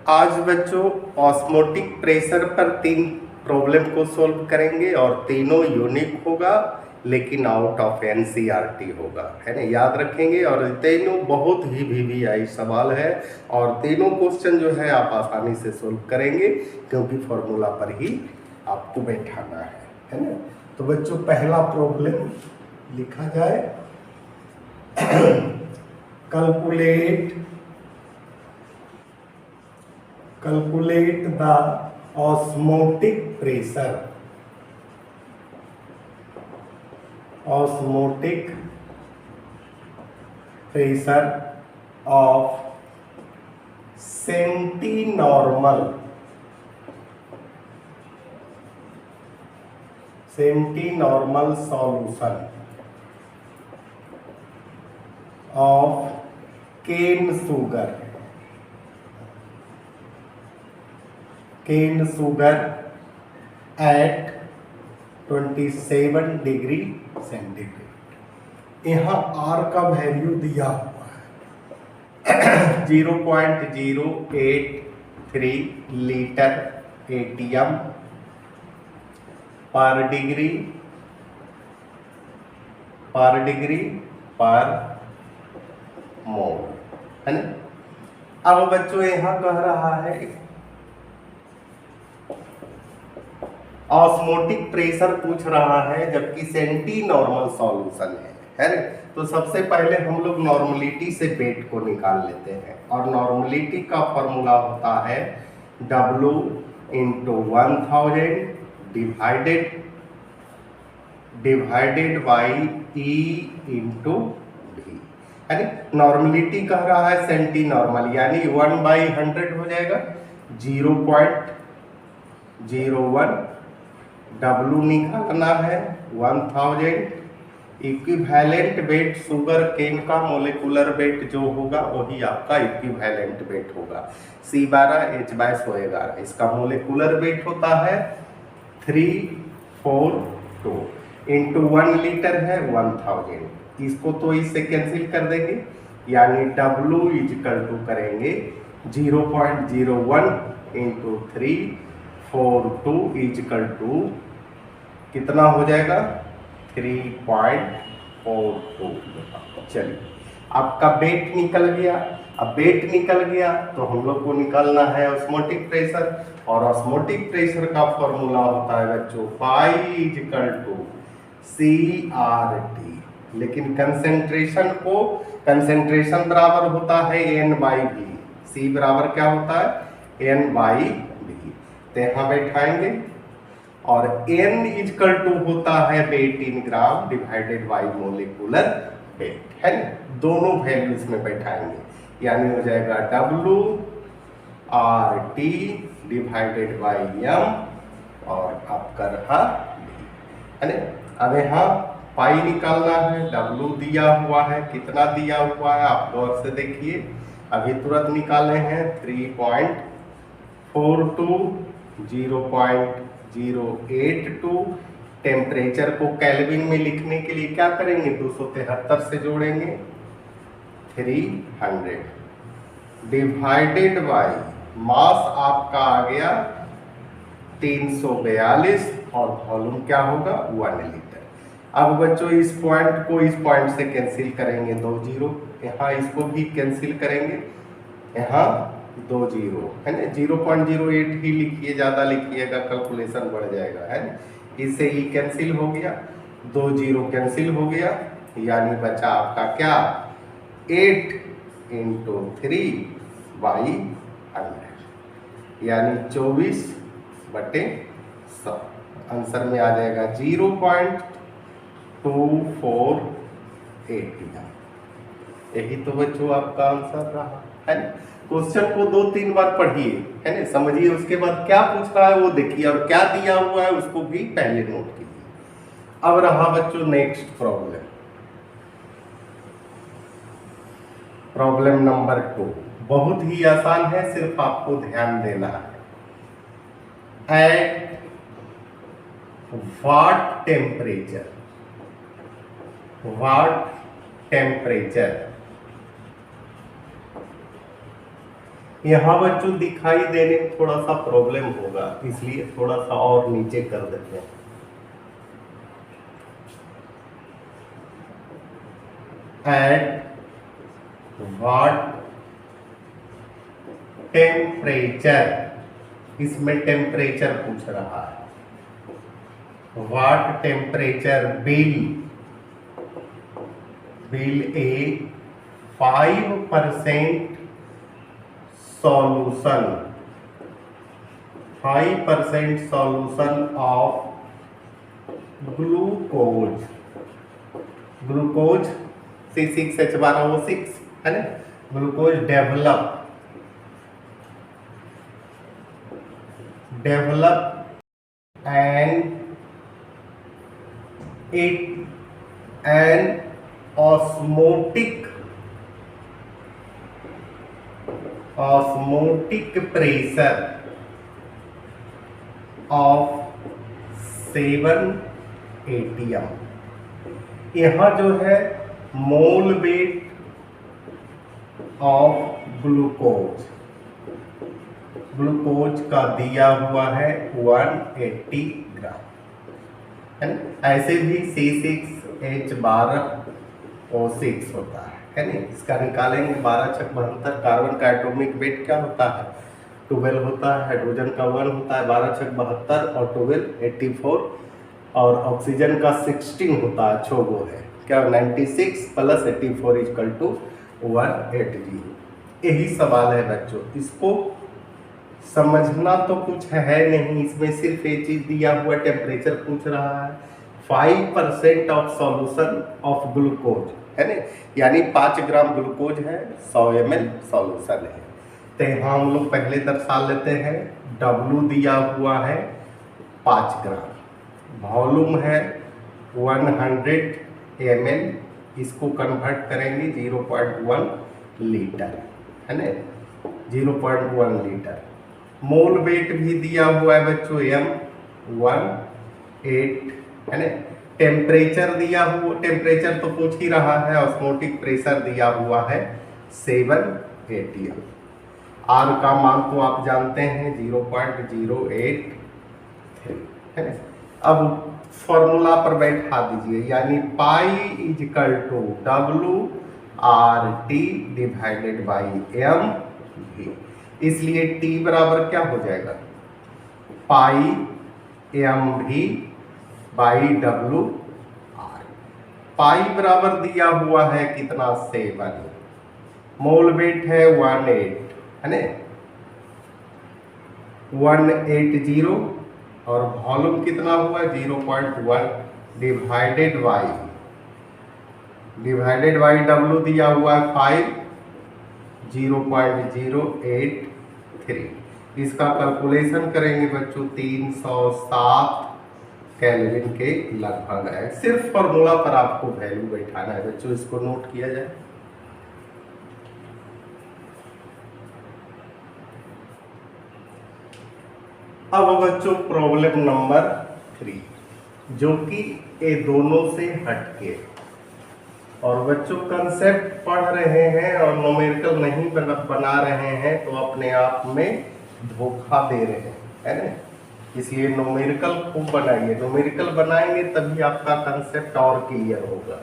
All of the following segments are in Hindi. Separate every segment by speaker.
Speaker 1: आज बच्चों ऑस्मोटिक प्रेशर पर 3 प्रॉब्लम को सॉल्व करेंगे और तीनों यूनिक होगा लेकिन आउट ऑफ एनसीईआरटी होगा, है ना। याद रखेंगे और तीनों बहुत ही वीवीआई सवाल है और तीनों क्वेश्चन जो है आप आसानी से सॉल्व करेंगे क्योंकि फॉर्मूला पर ही आपको बैठाना है ना। तो बच्चों पहला प्रॉब्लम लिखा जाए calculate the osmotic pressure of semi-normal solution of cane sugar at 27 degree centigrade. यहाँ R का वैल्यू दिया हुआ है 0.083 लीटर एटीएम पर डिग्री पर मोल, है ना। अब बच्चों यहाँ कह रहा है ऑस्मोटिक प्रेशर पूछ रहा है जबकि सेंटी नॉर्मल सॉल्यूशन है ना। तो सबसे पहले हम लोग नॉर्मलिटी से वेट को निकाल लेते हैं और नॉर्मलिटी का फॉर्मूला होता है W × 1000 divided by E × V, है ना। नॉर्मलिटी कह रहा है सेंटी नॉर्मल यानी 1/100 हो जाएगा 0.01। W निकालना है 1000। इक्विवेलेंट वेट शुगर केन का मोलिकुलर वेट जो होगा वही आपका इक्विवेलेंट वेट होगा C12H/100। इसका मोलिकुलर वेट होता है 342 इंटू 1 लीटर है 1000। इसको तो इससे कैंसिल कर देंगे यानी W = करेंगे 0.01 इंटू 342 कितना हो जाएगा 3.42। चलिए आपका वेट निकल गया। अब वेट निकल गया तो हम लोग को निकालना है ऑस्मोटिक प्रेशर और ऑस्मोटिक प्रेशर का फॉर्मूला होता है बच्चों पाई = CRT, लेकिन कंसेंट्रेशन बराबर होता है N/V। C बराबर क्या होता है N/V। तो यहाँ बैठाएंगे और N = होता है weight in gram divided by molecular weight, है ना। दोनों वैल्यूज में बैठाएंगे यानी हो जाएगा WRT डिवाइडेड बाई M और आपका रहा है ना। अब यहाँ पाई निकालना है। W दिया हुआ है, कितना दिया हुआ है आप गौर से देखिए, अभी तुरंत निकाले हैं 3.42 0.082। टेम्परेचर को केल्विन में लिखने के लिए क्या करेंगे 273 से जोड़ेंगे 300 डिवाइडेड बाई मास आपका आ गया 342 और वॉल्यूम क्या होगा 1 लीटर। अब बच्चों इस पॉइंट को इस पॉइंट से कैंसिल करेंगे 2 जीरो, यहाँ इसको भी कैंसिल करेंगे, यहाँ 2 जीरो, है ना। 0.08 ही लिखिए, ज़्यादा लिखिएगा कैलकुलेशन बढ़ जाएगा, है ना। इससे ही कैंसिल हो गया, 2 जीरो कैंसिल हो गया यानी बचा आपका क्या 8 × 3/100 यानी 24/100। आंसर में आ जाएगा 0.2480। यही तो बच्चों आपका आंसर रहा, है ना। क्वेश्चन को 2-3 बार पढ़िए, है ना, समझिए, उसके बाद क्या पूछ रहा है वो देखिए और क्या दिया हुआ है उसको भी पहले नोट कीजिए। अब रहा बच्चों नेक्स्ट प्रॉब्लम नंबर 2। बहुत ही आसान है, सिर्फ आपको ध्यान देना है। एट what temperature यहाँ बच्चों दिखाई देने में थोड़ा सा प्रॉब्लम होगा, इसलिए थोड़ा सा और नीचे कर देते हैं। एट व्हाट टेम्परेचर, इसमें टेम्परेचर पूछ रहा है। What temperature will a 5% solution of glucose C6H12O6 है ना, glucose develop and an osmotic pressure of 7 atm। यहाँ जो है मोल वेट ऑफ ग्लूकोज का दिया हुआ है 180 ग्राम है ना। ऐसे भी C6H12O6 होता है ना, इसका निकालेंगे 12×6=72। कार्बन का एटॉमिक वेट क्या होता है 12 होता है, हाइड्रोजन का 1 होता है, 12×6=72 और 12 84, और ऑक्सीजन का 16 होता है, 6 गो है क्या 96 + 84 = 180। यही सवाल है बच्चों, इसको समझना तो कुछ है नहीं, इसमें सिर्फ एक चीज दिया हुआ टेम्परेचर पूछ रहा है। 5% ऑफ सॉल्यूशन ऑफ ग्लूकोज है ना, यानी 5 ग्राम ग्लूकोज है, 100 ml सॉल्यूशन है। तो यहाँ हम लोग पहले दर्शा लेते हैं, W दिया हुआ है 5 ग्राम, वॉल्यूम है 100 ml, इसको कन्वर्ट करेंगे 0.1 लीटर है ना, 0.1 लीटर। मोल वेट भी दिया हुआ है बच्चों M18 है ना। टेम्परेचर दिया हुआ, टेम्परेचर तो पूछ ही रहा है, ऑस्मोटिक प्रेशर दिया हुआ है 7 atm। आर का मान तो आप जानते हैं 0.083 है ना। अब फॉर्मूला पर बैठा दीजिए, यानी पाई = WRT/m। इसलिए T बराबर क्या हो जाएगा पाई mv/WR। पाई बराबर दिया हुआ है कितना 7, मोल वेट है 18 है ना 180, और वॉल्यूम कितना हुआ 0.1 डिवाइडेड बाई W दिया हुआ है 5, 0.083। इसका कैलकुलेशन करेंगे बच्चों 307 कैलोरी के लगभग है। सिर्फ फॉर्मूला पर आपको वैल्यू बैठाना है बच्चों, इसको नोट किया जाए। अब बच्चों प्रॉब्लम नंबर 3, जो कि ये दोनों से हटके, और बच्चों कंसेप्ट पढ़ रहे हैं और न्यूमेरिकल नहीं बना रहे हैं तो अपने आप में धोखा दे रहे हैं है ना। इसलिए न्यूमेरिकल खूब बनाइए, न्यूमेरिकल बनाएंगे तभी आपका कंसेप्ट और क्लियर होगा।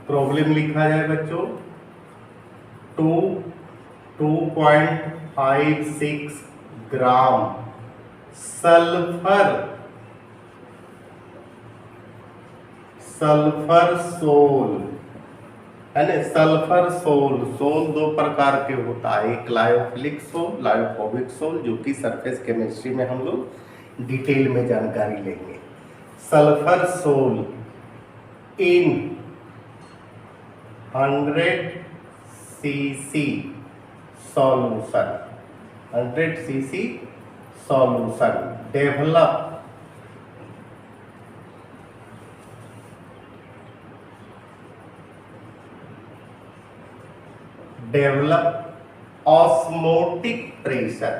Speaker 1: प्रॉब्लम लिखा जाए बच्चों 2.56 ग्राम सल्फर सोल है ना। सल्फर सोल 2 प्रकार के होता है, एक लायोफिलिक सोल, लायोफोबिक सोल, जो कि सरफेस केमिस्ट्री में हम लोग डिटेल में जानकारी लेंगे। Sulphur sol in 100 cc solution, 100 cc solution develop osmotic pressure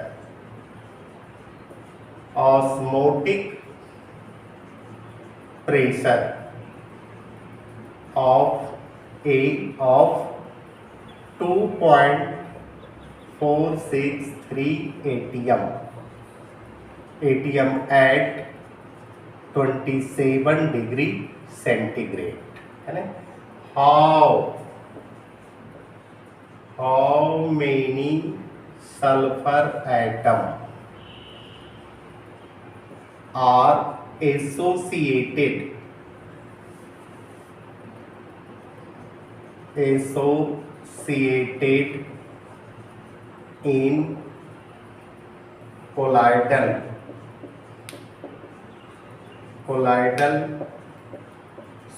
Speaker 1: of 2.56 ATM at 27 degree centigrade, है ना। how many sulfur atom are associated in colloidal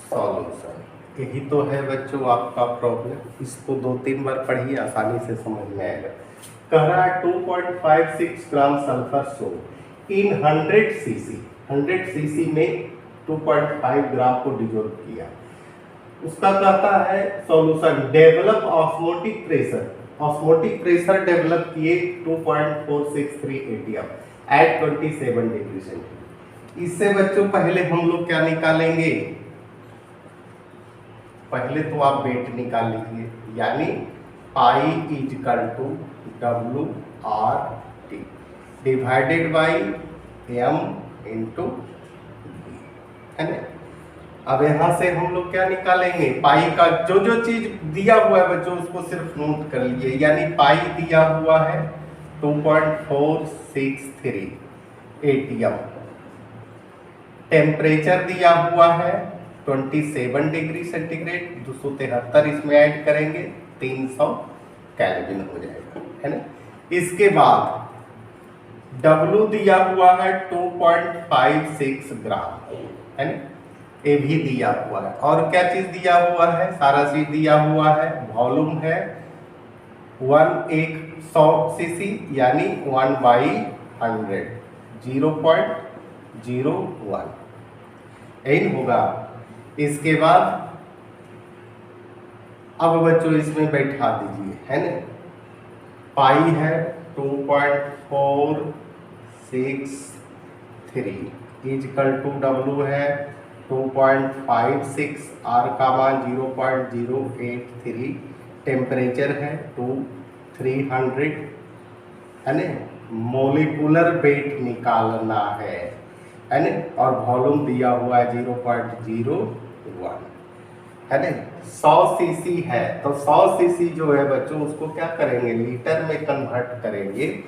Speaker 1: solution. यही तो है बच्चों आपका प्रॉब्लम। इसको 2-3 बार पढ़िए, आसानी से समझ में आएगा। कह रहा है 2.56 ग्राम सल्फर सोल्ट इन 100 सीसी। 100 सीसी में 2.5 ग्राम को डिजोल्व किया। उसका कहता है solution develop osmotic pressure develop किए 2.463 ATM एट 27 डिग्री सेंटीग्रेड। इससे बच्चों पहले हम लोग क्या निकालेंगे, पहले तो आप वेट निकाल लीजिए, यानी pi is equal to WRT divided by M into, है ना। अब यहाँ से हम लोग क्या निकालेंगे, पाई का जो जो चीज दिया हुआ है बच्चों उसको सिर्फ नोट कर लीजिए। यानी पाई दिया हुआ है 2.463 ATM, टेम्परेचर दिया हुआ है 27 डिग्री सेंटीग्रेड, 273 इसमें ऐड करेंगे 300 केल्विन हो जाएगा, है ना। इसके बाद W दिया हुआ है 2.56 ग्राम, है ना, ये भी दिया हुआ है। और क्या चीज दिया हुआ है, सारा चीज दिया हुआ है। वॉल्यूम है 100 सीसी यानी 1/100 0.01 यही होगा। इसके बाद अब बच्चों इसमें बैठा दीजिए, है ना। पाई है 2.463 इजकल टू W है 2.56, R का मान 0.083, टेम्परेचर है 300, है ना। मोलिकुलर वेट निकालना है ना। और वॉल्यूम दिया हुआ है 0.01, है ना। 100 सीसी है तो 100 सीसी जो है बच्चों उसको क्या करेंगे, लीटर में कन्वर्ट करेंगे,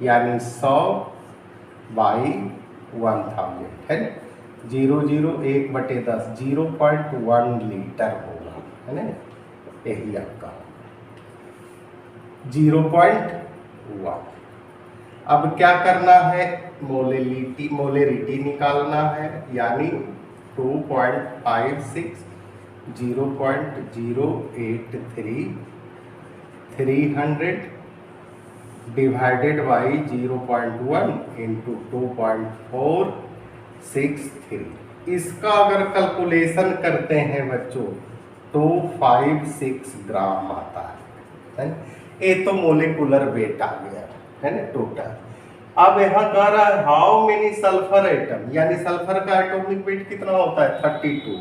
Speaker 1: यानी 100/1000, है ना। 0.1/10 0.1 लीटर होगा, है ना। यही आपका 0.1। अब क्या करना है, मोलेरिटी निकालना है, यानी 2.56 0.083 300 डिवाइडेड बाई 0.1 इंटू 2.463। इसका अगर कैलकुलेशन करते हैं बच्चों तो 56 ग्राम आता है। ये तो मोलिकुलर वेट आ गया, है ना, टोटल। अब यहाँ कह रहा है हाउ मेनी सल्फर एटम, यानी सल्फर का एटॉमिक वेट कितना होता है 32,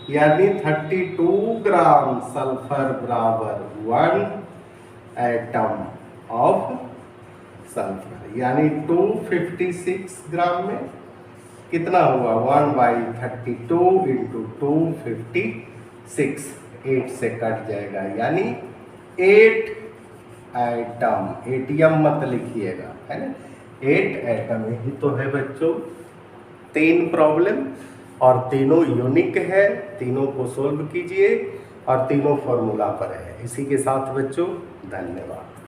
Speaker 1: यानी 32 ग्राम सल्फर बराबर 1 एटम ऑफ सल्फर, यानी 256 ग्राम में कितना हुआ 1/32 इंटू 256, 8 से कट जाएगा, यानी 8 एटम। एटीएम मत लिखिएगा, है ना, 8 एटम। यही तो है बच्चों 3 प्रॉब्लम, और तीनों यूनिक है, तीनों को सोल्व कीजिए और तीनों फॉर्मूला पर है। इसी के साथ बच्चों धन्यवाद।